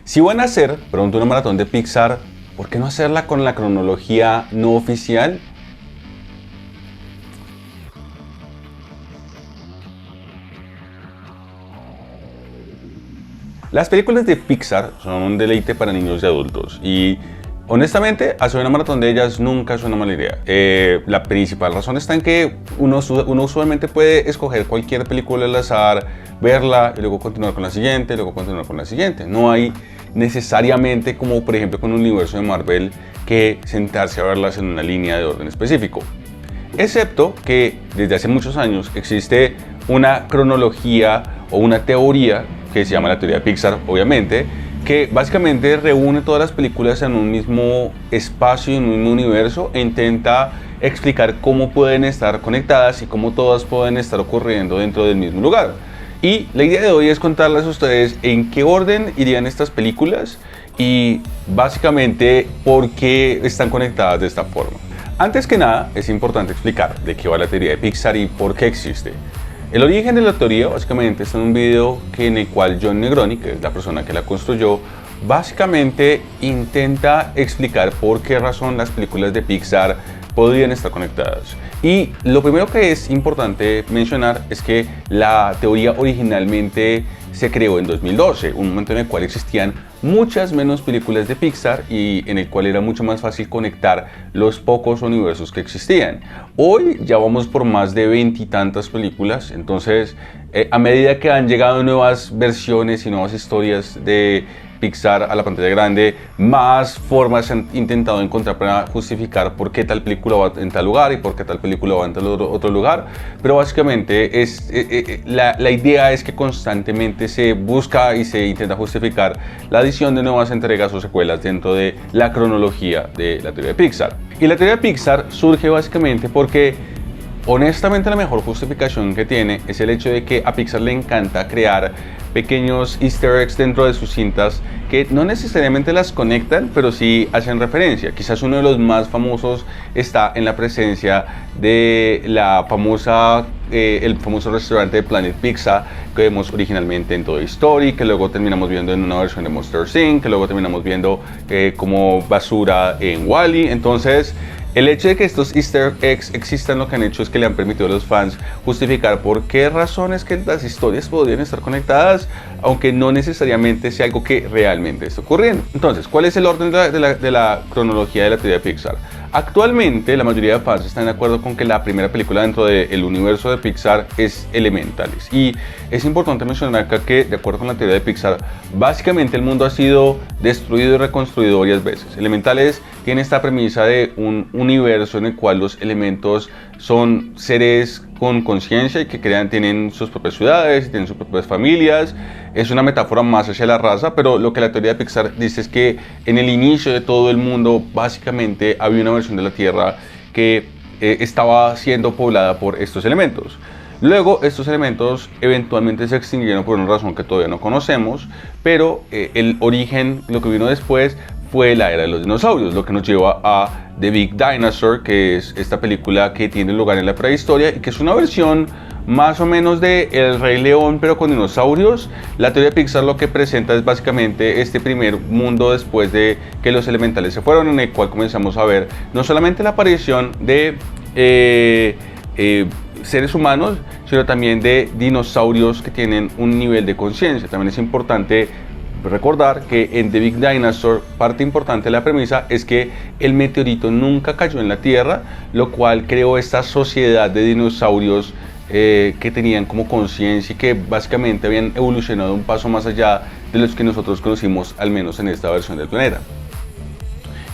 Si van a hacer pronto una maratón de Pixar, ¿por qué no hacerla con la cronología no oficial? Las películas de Pixar son un deleite para niños y adultos y honestamente hacer una maratón de ellas nunca es una mala idea. La principal razón está en que uno usualmente puede escoger cualquier película al azar, verla y luego continuar con la siguiente, luego continuar con la siguiente. No hay necesariamente, como por ejemplo con un universo de Marvel, que sentarse a verlas en una línea de orden específico. Excepto que desde hace muchos años existe una cronología o una teoría que se llama la teoría de Pixar, obviamente, que básicamente reúne todas las películas en un mismo espacio, en un mismo universo, e intenta explicar cómo pueden estar conectadas y cómo todas pueden estar ocurriendo dentro del mismo lugar. Y la idea de hoy es contarles a ustedes en qué orden irían estas películas y básicamente por qué están conectadas de esta forma. Antes que nada, es importante explicar de qué va la teoría de Pixar y por qué existe. El origen de la teoría básicamente está en un video en el cual John Negroni, que es la persona que la construyó, básicamente intenta explicar por qué razón las películas de Pixar podrían estar conectadas. Y lo primero que es importante mencionar es que la teoría originalmente se creó en 2012, un momento en el cual existían muchas menos películas de Pixar y en el cual era mucho más fácil conectar los pocos universos que existían. Hoy ya vamos por más de 20 y tantas películas, entonces a medida que han llegado nuevas versiones y nuevas historias de Pixar a la pantalla grande, más formas se han intentado encontrar para justificar por qué tal película va en tal lugar y por qué tal película va en tal otro lugar, pero básicamente la idea es que constantemente se busca y se intenta justificar la adición de nuevas entregas o secuelas dentro de la cronología de la teoría de Pixar. Y la teoría de Pixar surge básicamente porque honestamente la mejor justificación que tiene es el hecho de que a Pixar le encanta crear pequeños easter eggs dentro de sus cintas que no necesariamente las conectan, pero sí hacen referencia. Quizás uno de los más famosos está en la presencia de el famoso restaurante de Planet Pizza que vemos originalmente en Toy Story, que luego terminamos viendo en una versión de Monsters Inc., que luego terminamos viendo como basura en WALL-E. Entonces, el hecho de que estos easter eggs existan lo que han hecho es que le han permitido a los fans justificar por qué razones que las historias podrían estar conectadas, aunque no necesariamente sea algo que realmente esté ocurriendo. Entonces, ¿cuál es el orden de la cronología de la teoría de Pixar? Actualmente, la mayoría de fans están de acuerdo con que la primera película dentro del universo de Pixar es Elementales. Y es importante mencionar acá que, de acuerdo con la teoría de Pixar, básicamente el mundo ha sido destruido y reconstruido varias veces. Elementales tiene esta premisa de un universo en el cual los elementos son seres con conciencia y que tienen sus propias ciudades y tienen sus propias familias. Es una metáfora más hacia la raza, pero lo que la teoría de Pixar dice es que en el inicio de todo el mundo básicamente había una versión de la Tierra que estaba siendo poblada por estos elementos. Luego estos elementos eventualmente se extinguieron por una razón que todavía no conocemos, pero el origen, lo que vino después, fue la era de los dinosaurios, lo que nos lleva a The Big Dinosaur, que es esta película que tiene lugar en la prehistoria y que es una versión más o menos de El Rey León, pero con dinosaurios. La teoría de Pixar lo que presenta es básicamente este primer mundo después de que los elementales se fueron, en el cual comenzamos a ver no solamente la aparición de seres humanos, sino también de dinosaurios que tienen un nivel de conciencia. También es importante recordar que en The Big Dinosaur parte importante de la premisa es que el meteorito nunca cayó en la Tierra, lo cual creó esta sociedad de dinosaurios que tenían como conciencia y que básicamente habían evolucionado un paso más allá de los que nosotros conocimos, al menos en esta versión del planeta.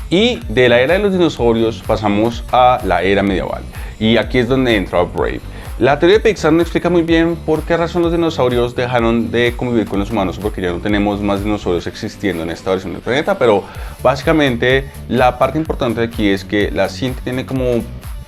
Y de la era de los dinosaurios pasamos a la era medieval, y aquí es donde entra Brave. La teoría de Pixar no explica muy bien por qué razón los dinosaurios dejaron de convivir con los humanos, porque ya no tenemos más dinosaurios existiendo en esta versión del planeta, pero básicamente la parte importante de aquí es que la cinta tiene como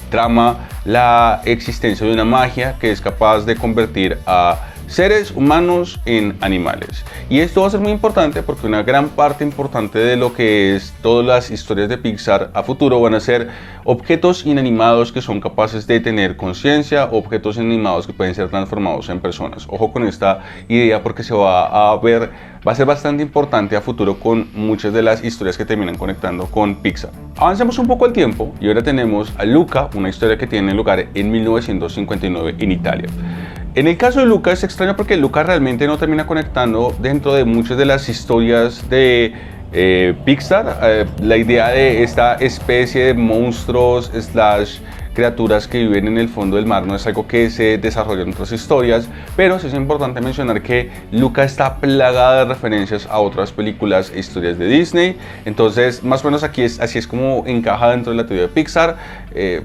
trama la existencia de una magia que es capaz de convertir a seres humanos en animales. Y esto va a ser muy importante porque una gran parte importante de lo que es todas las historias de Pixar a futuro van a ser objetos inanimados que son capaces de tener conciencia, objetos inanimados que pueden ser transformados en personas. Ojo con esta idea porque va a ser bastante importante a futuro con muchas de las historias que terminan conectando con Pixar. Avancemos un poco el tiempo y ahora tenemos a Luca, una historia que tiene lugar en 1959 en Italia. En el caso de Luca es extraño porque Luca realmente no termina conectando dentro de muchas de las historias de Pixar. La idea de esta especie de monstruos / criaturas que viven en el fondo del mar no es algo que se desarrolla en otras historias, pero sí es importante mencionar que Luca está plagada de referencias a otras películas e historias de Disney. Entonces más o menos así es como encaja dentro de la teoría de Pixar.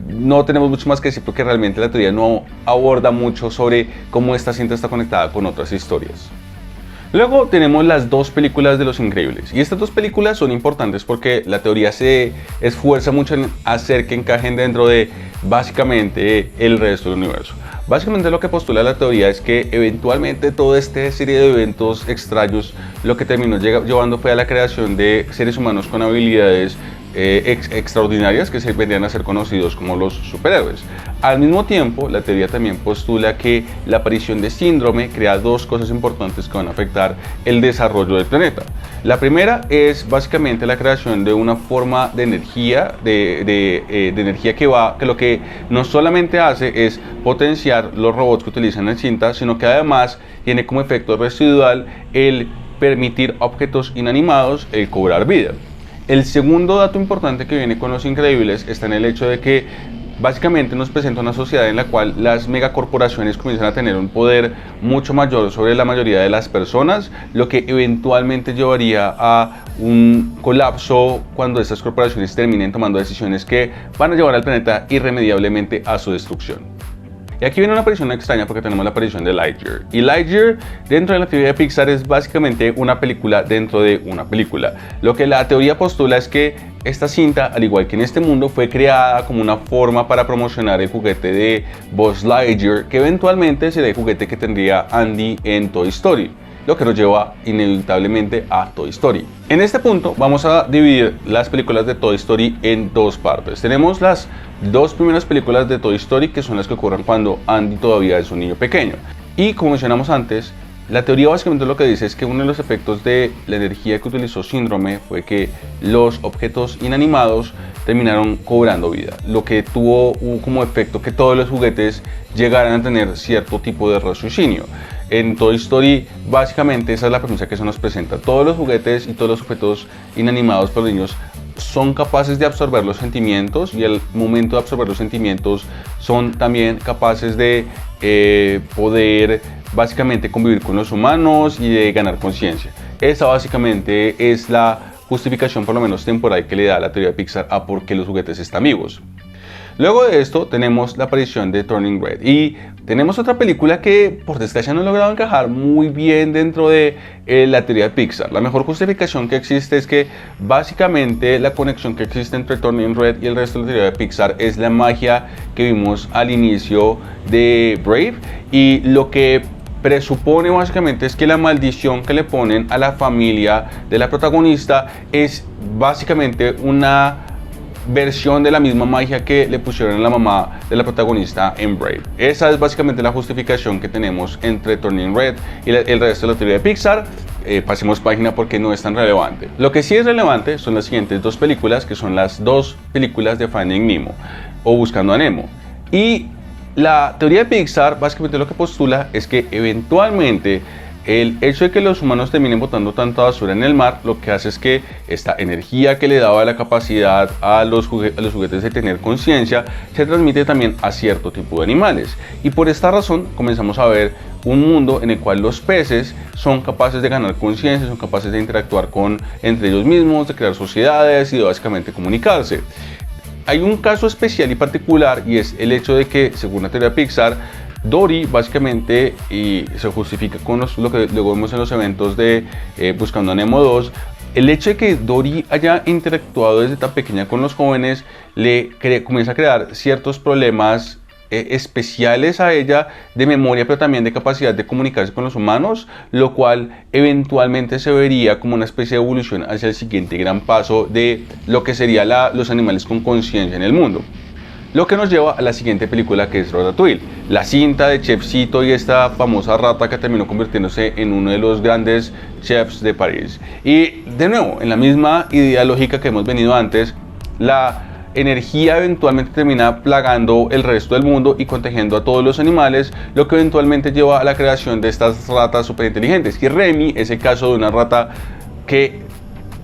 No tenemos mucho más que decir porque realmente la teoría no aborda mucho sobre cómo esta cinta está conectada con otras historias. Luego tenemos las dos películas de Los Increíbles, y estas dos películas son importantes porque la teoría se esfuerza mucho en hacer que encajen dentro de básicamente el resto del universo. Básicamente lo que postula la teoría es que eventualmente toda esta serie de eventos extraños lo que terminó llevando fue a la creación de seres humanos con habilidades extraordinarias que se vendrían a ser conocidos como los superhéroes. Al mismo tiempo, la teoría también postula que la aparición de síndrome crea dos cosas importantes que van a afectar el desarrollo del planeta. La primera es básicamente la creación de una forma de energía, de energía que lo que no solamente hace es potenciar los robots que utilizan en cinta, sino que además tiene como efecto residual el permitir a objetos inanimados el cobrar vida. El segundo dato importante que viene con Los Increíbles está en el hecho de que básicamente nos presenta una sociedad en la cual las megacorporaciones comienzan a tener un poder mucho mayor sobre la mayoría de las personas, lo que eventualmente llevaría a un colapso cuando estas corporaciones terminen tomando decisiones que van a llevar al planeta irremediablemente a su destrucción. Y aquí viene una aparición extraña porque tenemos la aparición de Lightyear. Y Lightyear dentro de la teoría de Pixar es básicamente una película dentro de una película. Lo que la teoría postula es que esta cinta, al igual que en este mundo, fue creada como una forma para promocionar el juguete de Buzz Lightyear, que eventualmente sería el juguete que tendría Andy en Toy Story, lo que nos lleva inevitablemente a Toy Story. En este punto vamos a dividir las películas de Toy Story en dos partes. Tenemos las dos primeras películas de Toy Story, que son las que ocurren cuando Andy todavía es un niño pequeño. Y como mencionamos antes, la teoría básicamente lo que dice es que uno de los efectos de la energía que utilizó Síndrome fue que los objetos inanimados terminaron cobrando vida, lo que tuvo como efecto que todos los juguetes llegaran a tener cierto tipo de raciocinio. En Toy Story, básicamente esa es la premisa que se nos presenta. Todos los juguetes y todos los objetos inanimados por los niños son capaces de absorber los sentimientos, y al momento de absorber los sentimientos son también capaces de poder básicamente convivir con los humanos y de ganar conciencia. Esa básicamente es la justificación, por lo menos temporal, que le da la teoría de Pixar a por qué los juguetes están vivos. Luego de esto tenemos la aparición de Turning Red, y tenemos otra película que por desgracia no ha logrado encajar muy bien dentro de la teoría de Pixar. La mejor justificación que existe es que básicamente la conexión que existe entre Turning Red y el resto de la teoría de Pixar es la magia que vimos al inicio de Brave, y lo que presupone básicamente es que la maldición que le ponen a la familia de la protagonista es básicamente una versión de la misma magia que le pusieron a la mamá de la protagonista en Brave. Esa es básicamente la justificación que tenemos entre Turning Red y el resto de la teoría de Pixar. Pasemos página porque no es tan relevante. Lo que sí es relevante son las siguientes dos películas, que son las dos películas de Finding Nemo o Buscando a Nemo. Y la teoría de Pixar básicamente lo que postula es que eventualmente el hecho de que los humanos terminen botando tanta basura en el mar, lo que hace es que esta energía que le daba la capacidad a los juguetes de tener conciencia se transmite también a cierto tipo de animales. Y por esta razón comenzamos a ver un mundo en el cual los peces son capaces de ganar conciencia, son capaces de interactuar entre ellos mismos, de crear sociedades y de básicamente comunicarse. Hay un caso especial y particular, y es el hecho de que, según la teoría de Pixar, Dory básicamente, y se justifica con lo que luego vemos en los eventos de Buscando a Nemo 2, el hecho de que Dory haya interactuado desde tan pequeña con los jóvenes comienza a crear ciertos problemas especiales a ella de memoria, pero también de capacidad de comunicarse con los humanos, lo cual eventualmente se vería como una especie de evolución hacia el siguiente gran paso de lo que serían los animales con conciencia en el mundo. Lo que nos lleva a la siguiente película, que es Ratatouille, la cinta de Chefcito y esta famosa rata que terminó convirtiéndose en uno de los grandes chefs de París. Y de nuevo, en la misma idea lógica que hemos venido antes, la energía eventualmente termina plagando el resto del mundo y contagiando a todos los animales, lo que eventualmente lleva a la creación de estas ratas superinteligentes. Y Remy es el caso de una rata que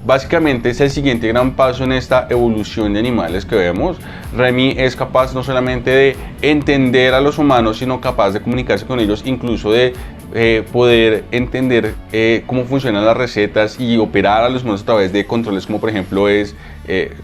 básicamente es el siguiente gran paso en esta evolución de animales que vemos. Remy es capaz no solamente de entender a los humanos, sino capaz de comunicarse con ellos, incluso de poder entender cómo funcionan las recetas y operar a los humanos a través de controles como por ejemplo es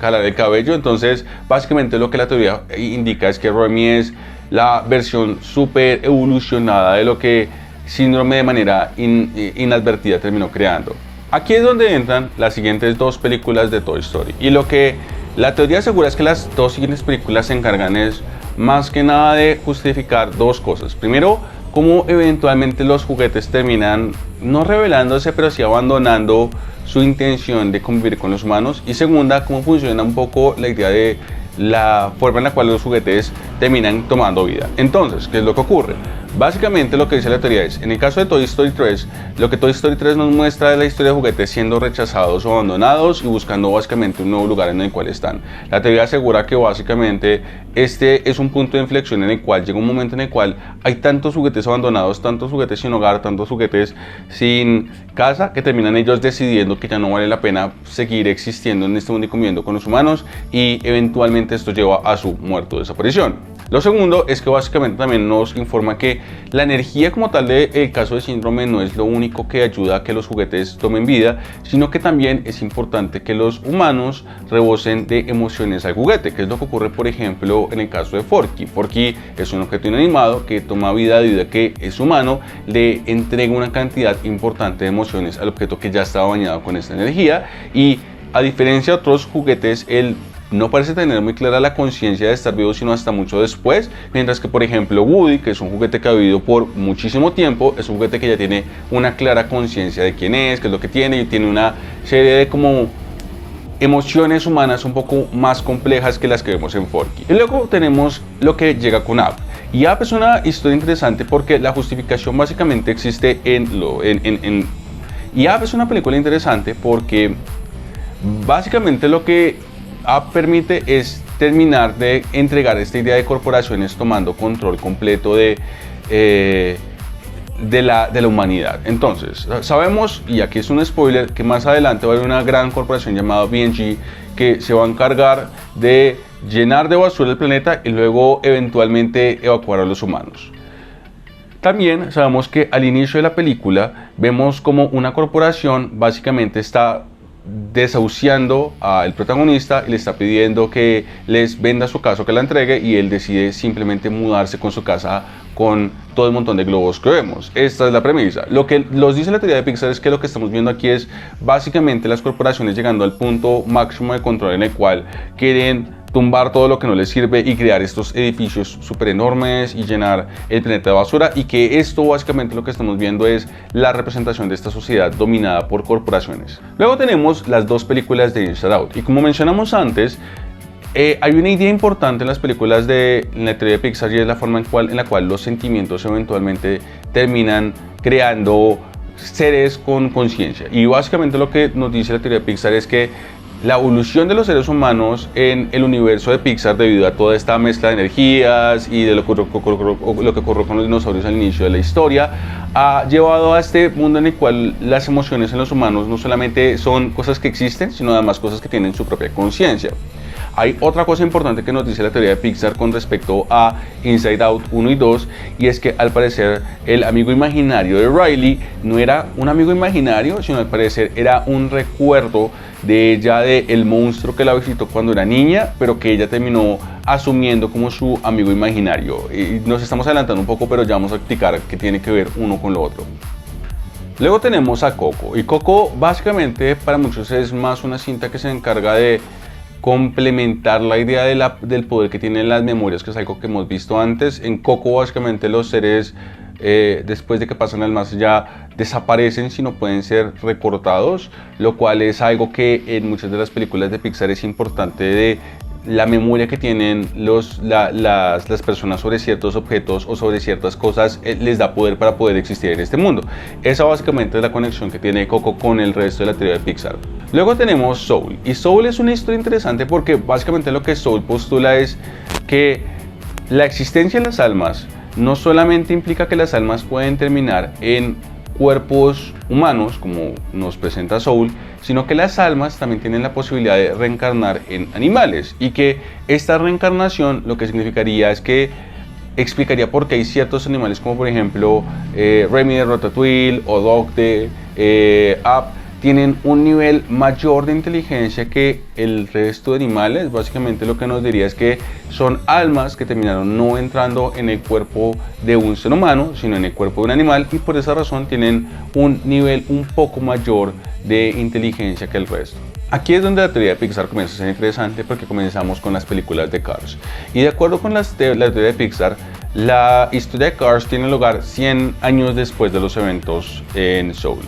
jalar el cabello. Entonces básicamente lo que la teoría indica es que Remy es la versión súper evolucionada de lo que Síndrome de manera inadvertida terminó creando. Aquí es donde entran las siguientes dos películas de Toy Story, y lo que la teoría asegura es que las dos siguientes películas se encargan es más que nada de justificar dos cosas. Primero, cómo eventualmente los juguetes terminan no revelándose, pero sí abandonando su intención de convivir con los humanos, y segunda, cómo funciona un poco la idea de la forma en la cual los juguetes terminan tomando vida. Entonces, ¿qué es lo que ocurre? Básicamente lo que dice la teoría es, en el caso de Toy Story 3, lo que Toy Story 3 nos muestra es la historia de juguetes siendo rechazados o abandonados y buscando básicamente un nuevo lugar en el cual están. La teoría asegura que básicamente este es un punto de inflexión en el cual llega un momento en el cual hay tantos juguetes abandonados, tantos juguetes sin hogar, tantos juguetes sin casa, que terminan ellos decidiendo que ya no vale la pena seguir existiendo en este mundo y conviviendo con los humanos, y eventualmente esto lleva a su muerte o desaparición. Lo segundo es que básicamente también nos informa que la energía como tal del caso de síndrome no es lo único que ayuda a que los juguetes tomen vida, sino que también es importante que los humanos rebosen de emociones al juguete, que es lo que ocurre por ejemplo en el caso de Forky. Forky es un objeto inanimado que toma vida debido a que es humano, le entrega una cantidad importante de emociones al objeto que ya estaba bañado con esta energía, y a diferencia de otros juguetes, el no parece tener muy clara la conciencia de estar vivo sino hasta mucho después, mientras que por ejemplo Woody, que es un juguete que ha vivido por muchísimo tiempo, es un juguete que ya tiene una clara conciencia de quién es, qué es lo que tiene, y tiene una serie de como emociones humanas un poco más complejas que las que vemos en Forky. Y luego tenemos lo que llega con Up. Y Up es una historia interesante porque la justificación básicamente existe y Up es una película interesante porque básicamente lo que permite es terminar de entregar esta idea de corporaciones tomando control completo de la humanidad. Entonces, sabemos, y aquí es un spoiler, que más adelante va a haber una gran corporación llamada B&G que se va a encargar de llenar de basura el planeta y luego eventualmente evacuar a los humanos. También sabemos que al inicio de la película vemos como una corporación básicamente está desahuciando al protagonista y le está pidiendo que les venda su casa o que la entregue, y él decide simplemente mudarse con su casa con todo el montón de globos que vemos. Esta es la premisa. Lo que nos dice la teoría de Pixar es que lo que estamos viendo aquí es básicamente las corporaciones llegando al punto máximo de control en el cual quieren tumbar todo lo que no les sirve y crear estos edificios súper enormes y llenar el planeta de basura, y que esto básicamente lo que estamos viendo es la representación de esta sociedad dominada por corporaciones. Luego tenemos las dos películas de Inside Out, y como mencionamos antes, hay una idea importante en las películas de la teoría de Pixar, y es la forma en la cual los sentimientos eventualmente terminan creando seres con conciencia. Y básicamente lo que nos dice la teoría de Pixar es que la evolución de los seres humanos en el universo de Pixar, debido a toda esta mezcla de energías y de lo que ocurrió con los dinosaurios al inicio de la historia, ha llevado a este mundo en el cual las emociones en los humanos no solamente son cosas que existen, sino además cosas que tienen su propia conciencia. Hay otra cosa importante que nos dice la teoría de Pixar con respecto a Inside Out 1 y 2, y es que al parecer el amigo imaginario de Riley no era un amigo imaginario, sino al parecer era un recuerdo de ella, del monstruo que la visitó cuando era niña, pero que ella terminó asumiendo como su amigo imaginario. Y nos estamos adelantando un poco, pero ya vamos a explicar qué tiene que ver uno con lo otro. Luego tenemos a Coco, y Coco básicamente para muchos es más una cinta que se encarga de complementar la idea del poder que tienen las memorias, que es algo que hemos visto antes. En Coco básicamente los seres después de que pasan al más allá desaparecen si no pueden ser recortados, lo cual es algo que en muchas de las películas de Pixar es importante, de la memoria que tienen las personas sobre ciertos objetos o sobre ciertas cosas les da poder para poder existir en este mundo. Esa básicamente es la conexión que tiene Coco con el resto de la teoría de Pixar. Luego tenemos Soul, y Soul es una historia interesante porque básicamente lo que Soul postula es que la existencia de las almas no solamente implica que las almas pueden terminar en cuerpos humanos, como nos presenta Soul, sino que las almas también tienen la posibilidad de reencarnar en animales, y que esta reencarnación lo que significaría es que explicaría por qué hay ciertos animales como por ejemplo Remy de Ratatouille o Doc de Up tienen un nivel mayor de inteligencia que el resto de animales. Básicamente lo que nos diría es que son almas que terminaron no entrando en el cuerpo de un ser humano, sino en el cuerpo de un animal, y por esa razón tienen un nivel un poco mayor de inteligencia que el resto. Aquí es donde la teoría de Pixar comienza a ser interesante, porque comenzamos con las películas de Cars. Y de acuerdo con la teoría de Pixar, la historia de Cars tiene lugar 100 años después de los eventos en Soul.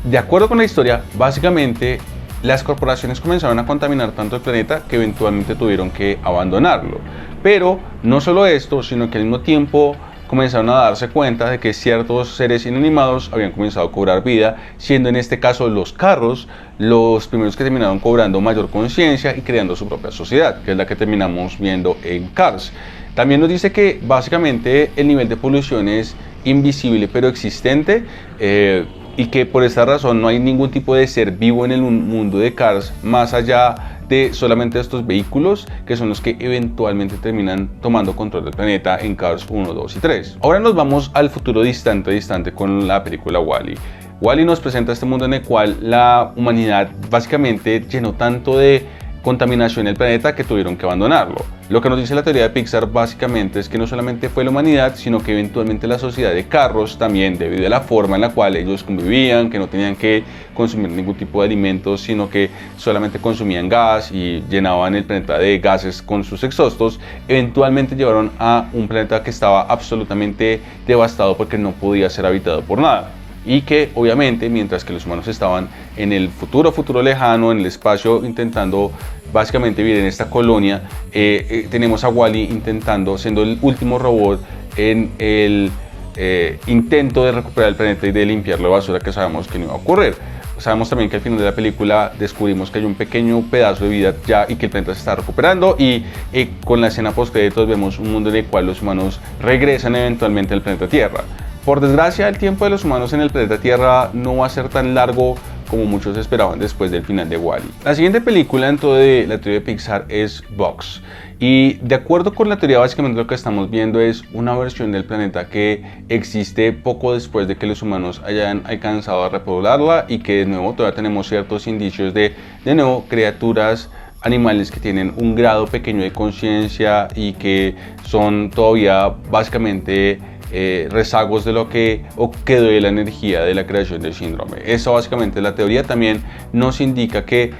De acuerdo con la historia, básicamente las corporaciones comenzaron a contaminar tanto el planeta que eventualmente tuvieron que abandonarlo. Pero no solo esto, sino que al mismo tiempo comenzaron a darse cuenta de que ciertos seres inanimados habían comenzado a cobrar vida, siendo en este caso los carros los primeros que terminaron cobrando mayor conciencia y creando su propia sociedad, que es la que terminamos viendo en Cars. También nos dice que básicamente el nivel de polución es invisible pero existente, y que por esta razón no hay ningún tipo de ser vivo en el mundo de Cars más allá de solamente estos vehículos, que son los que eventualmente terminan tomando control del planeta en Cars 1, 2 y 3. Ahora nos vamos al futuro distante con la película WALL-E. WALL-E nos presenta este mundo en el cual la humanidad básicamente llenó tanto de contaminación en el planeta que tuvieron que abandonarlo. Lo que nos dice la teoría de Pixar básicamente es que no solamente fue la humanidad, sino que eventualmente la sociedad de carros también, debido a la forma en la cual ellos convivían, que no tenían que consumir ningún tipo de alimentos, sino que solamente consumían gas y llenaban el planeta de gases con sus exhaustos, eventualmente llevaron a un planeta que estaba absolutamente devastado porque no podía ser habitado por nada. Y que obviamente mientras que los humanos estaban en el futuro lejano, en el espacio, intentando básicamente vivir en esta colonia, tenemos a WALL-E intentando, siendo el último robot en el intento de recuperar el planeta y de limpiar la basura, que sabemos que no iba a ocurrir. Sabemos también que al final de la película descubrimos que hay un pequeño pedazo de vida ya y que el planeta se está recuperando, y con la escena post créditos vemos un mundo en el cual los humanos regresan eventualmente al planeta Tierra. Por desgracia, el tiempo de los humanos en el planeta Tierra no va a ser tan largo como muchos esperaban después del final de WALL-E. La siguiente película dentro de la teoría de Pixar es Bugs. Y de acuerdo con la teoría, básicamente lo que estamos viendo es una versión del planeta que existe poco después de que los humanos hayan alcanzado a repoblarla, y que de nuevo todavía tenemos ciertos indicios de nuevo criaturas, animales que tienen un grado pequeño de conciencia y que son todavía básicamente rezagos de lo que quedó de la energía de la creación del síndrome. Eso básicamente la teoría también nos indica que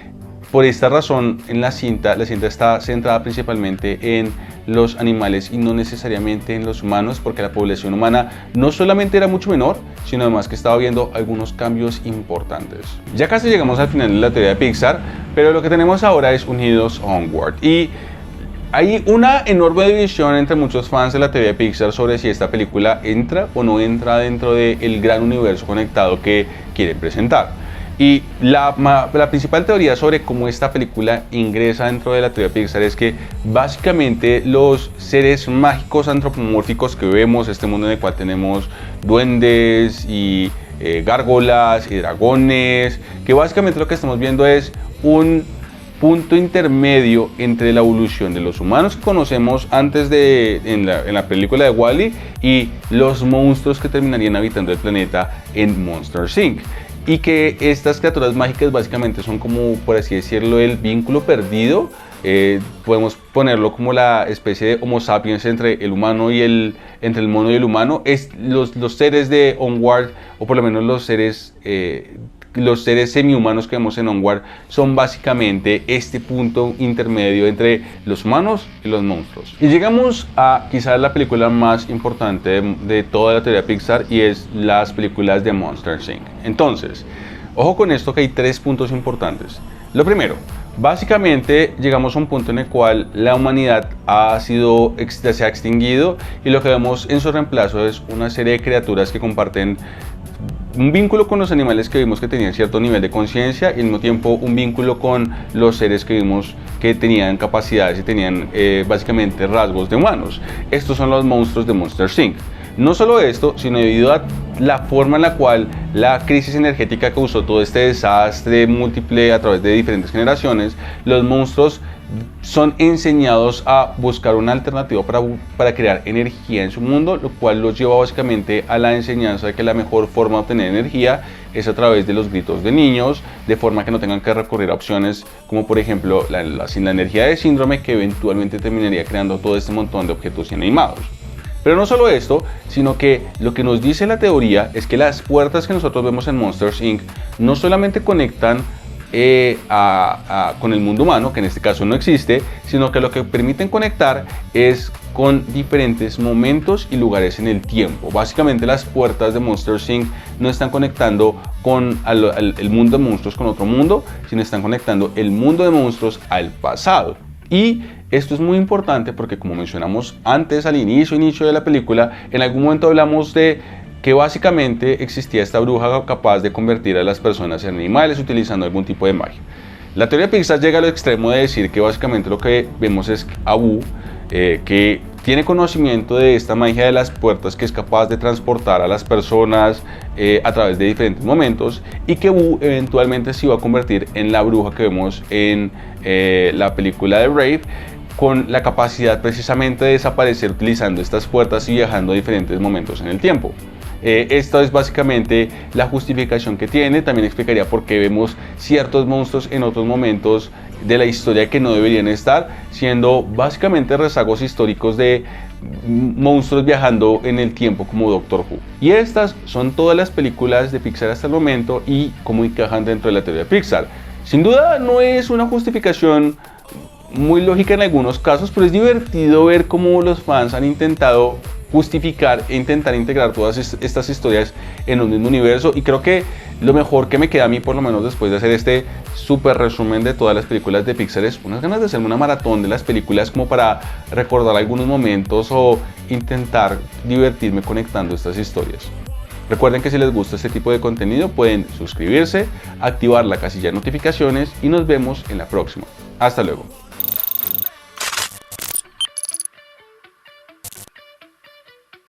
por esta razón en la cinta está centrada principalmente en los animales y no necesariamente en los humanos, porque la población humana no solamente era mucho menor, sino además que estaba viendo algunos cambios importantes. Ya casi llegamos al final de la teoría de Pixar, pero lo que tenemos ahora es Unidos Onward, y hay una enorme división entre muchos fans de la teoría de Pixar sobre si esta película entra o no entra dentro del gran universo conectado que quieren presentar. Y la principal teoría sobre cómo esta película ingresa dentro de la teoría de Pixar es que básicamente los seres mágicos antropomórficos que vemos, este mundo en el cual tenemos duendes y gárgolas y dragones, que básicamente lo que estamos viendo es un punto intermedio entre la evolución de los humanos que conocemos antes en la película de WALL-E y los monstruos que terminarían habitando el planeta en Monsters, Inc. Y que estas criaturas mágicas básicamente son como, por así decirlo, el vínculo perdido. Podemos ponerlo como la especie de Homo sapiens entre el humano y entre el mono y el humano. Los seres de Onward, o por lo menos los seres los seres semi-humanos que vemos en Onward son básicamente este punto intermedio entre los humanos y los monstruos. Y llegamos a quizás la película más importante de toda la teoría Pixar, y es las películas de Monsters Inc. Entonces, ojo con esto, que hay 3 puntos importantes. Lo primero, básicamente llegamos a un punto en el cual la humanidad se ha extinguido, y lo que vemos en su reemplazo es una serie de criaturas que comparten un vínculo con los animales que vimos que tenían cierto nivel de conciencia, y al mismo tiempo un vínculo con los seres que vimos que tenían capacidades y tenían básicamente rasgos de humanos. Estos son los monstruos de Monsters Inc. No solo esto, sino debido a la forma en la cual la crisis energética causó todo este desastre múltiple a través de diferentes generaciones, los monstruos son enseñados a buscar una alternativa para crear energía en su mundo, lo cual los lleva básicamente a la enseñanza de que la mejor forma de obtener energía es a través de los gritos de niños, de forma que no tengan que recurrir a opciones como por ejemplo la energía de síndrome, que eventualmente terminaría creando todo este montón de objetos inanimados. Pero no solo esto, sino que lo que nos dice la teoría es que las puertas que nosotros vemos en Monsters Inc. no solamente conectan con el mundo humano, que en este caso no existe, sino que lo que permiten conectar es con diferentes momentos y lugares en el tiempo. Básicamente las puertas de Monsters Inc. no están conectando con el mundo de monstruos con otro mundo, sino están conectando el mundo de monstruos al pasado. Y esto es muy importante porque, como mencionamos antes al inicio de la película, en algún momento hablamos de que básicamente existía esta bruja capaz de convertir a las personas en animales utilizando algún tipo de magia. La teoría de Pixar llega al extremo de decir que básicamente lo que vemos es a Boo, que tiene conocimiento de esta magia de las puertas, que es capaz de transportar a las personas a través de diferentes momentos, y que Boo eventualmente se iba a convertir en la bruja que vemos en la película de Brave, con la capacidad precisamente de desaparecer utilizando estas puertas y viajando a diferentes momentos en el tiempo. Esta es básicamente la justificación que tiene. También explicaría por qué vemos ciertos monstruos en otros momentos de la historia que no deberían estar, siendo básicamente rezagos históricos de monstruos viajando en el tiempo como Doctor Who. Y estas son todas las películas de Pixar hasta el momento y cómo encajan dentro de la teoría de Pixar. Sin duda no es una justificación muy lógica en algunos casos, pero es divertido ver cómo los fans han intentado justificar e intentar integrar todas estas historias en un mismo universo. Y creo que lo mejor que me queda a mí, por lo menos después de hacer este súper resumen de todas las películas de Pixar, es unas ganas de hacerme una maratón de las películas como para recordar algunos momentos o intentar divertirme conectando estas historias. Recuerden que si les gusta este tipo de contenido pueden suscribirse, activar la casilla de notificaciones y nos vemos en la próxima. Hasta luego.